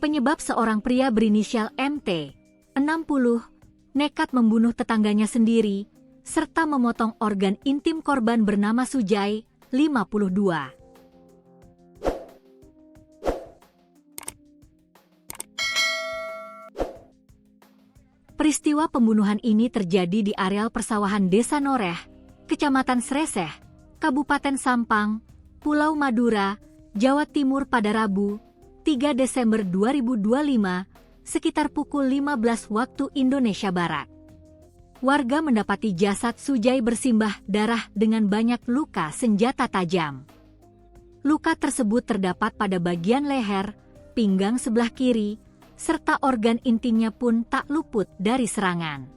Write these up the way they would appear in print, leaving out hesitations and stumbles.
Penyebab seorang pria berinisial MT, 60, nekat membunuh tetangganya sendiri, serta memotong organ intim korban bernama Sujai, 52. Peristiwa pembunuhan ini terjadi di areal persawahan Desa Noreh, Kecamatan Sreseh, Kabupaten Sampang, Pulau Madura, Jawa Timur pada Rabu, 3 Desember 2025, sekitar pukul 15 waktu Indonesia Barat. Warga mendapati jasad Sujai bersimbah darah dengan banyak luka senjata tajam. Luka tersebut terdapat pada bagian leher, pinggang sebelah kiri, serta organ intimnya pun tak luput dari serangan.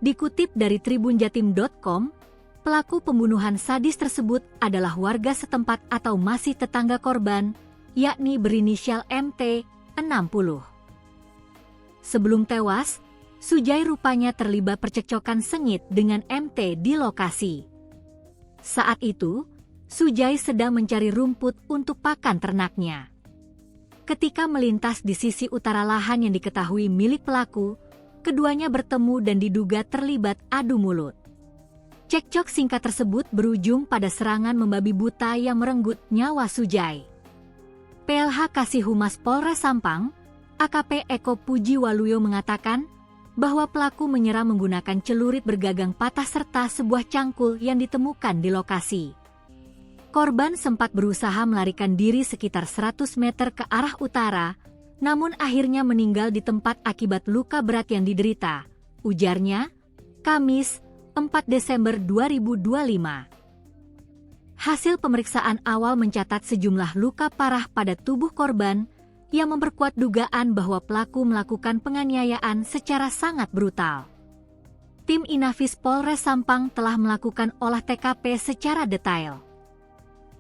Dikutip dari tribunjatim.com, pelaku pembunuhan sadis tersebut adalah warga setempat atau masih tetangga korban, yakni berinisial MT, 60. Sebelum tewas, Sujai rupanya terlibat percekcokan sengit dengan MT di lokasi. Saat itu, Sujai sedang mencari rumput untuk pakan ternaknya. Ketika melintas di sisi utara lahan yang diketahui milik pelaku, keduanya bertemu dan diduga terlibat adu mulut. Cekcok singkat tersebut berujung pada serangan membabi buta yang merenggut nyawa Sujai. PLH Kasih Humas Polres Sampang, AKP Eko Pujiwaluyo mengatakan bahwa pelaku menyerang menggunakan celurit bergagang patah serta sebuah cangkul yang ditemukan di lokasi. Korban sempat berusaha melarikan diri sekitar 100 meter ke arah utara, namun akhirnya meninggal di tempat akibat luka berat yang diderita, ujarnya, Kamis, 4 Desember 2025. Hasil pemeriksaan awal mencatat sejumlah luka parah pada tubuh korban yang memperkuat dugaan bahwa pelaku melakukan penganiayaan secara sangat brutal. Tim Inafis Polres Sampang telah melakukan olah TKP secara detail.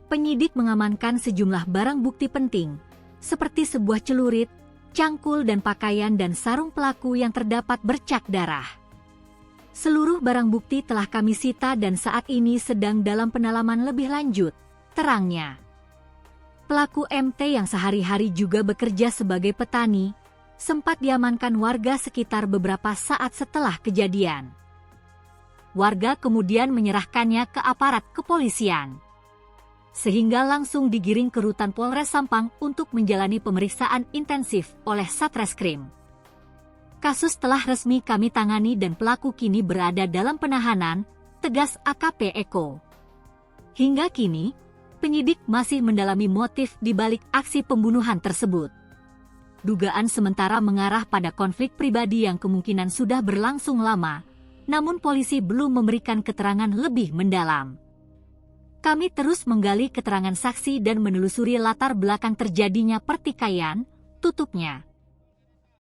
Penyidik mengamankan sejumlah barang bukti penting, seperti sebuah celurit, cangkul dan pakaian dan sarung pelaku yang terdapat bercak darah. Seluruh barang bukti telah kami sita dan saat ini sedang dalam pendalaman lebih lanjut, terangnya. Pelaku MT yang sehari-hari juga bekerja sebagai petani, sempat diamankan warga sekitar beberapa saat setelah kejadian. Warga kemudian menyerahkannya ke aparat kepolisian, sehingga langsung digiring ke Rutan Polres Sampang untuk menjalani pemeriksaan intensif oleh Satreskrim. Kasus telah resmi kami tangani dan pelaku kini berada dalam penahanan, tegas AKP Eko. Hingga kini, penyidik masih mendalami motif di balik aksi pembunuhan tersebut. Dugaan sementara mengarah pada konflik pribadi yang kemungkinan sudah berlangsung lama, namun polisi belum memberikan keterangan lebih mendalam. Kami terus menggali keterangan saksi dan menelusuri latar belakang terjadinya pertikaian, tutupnya.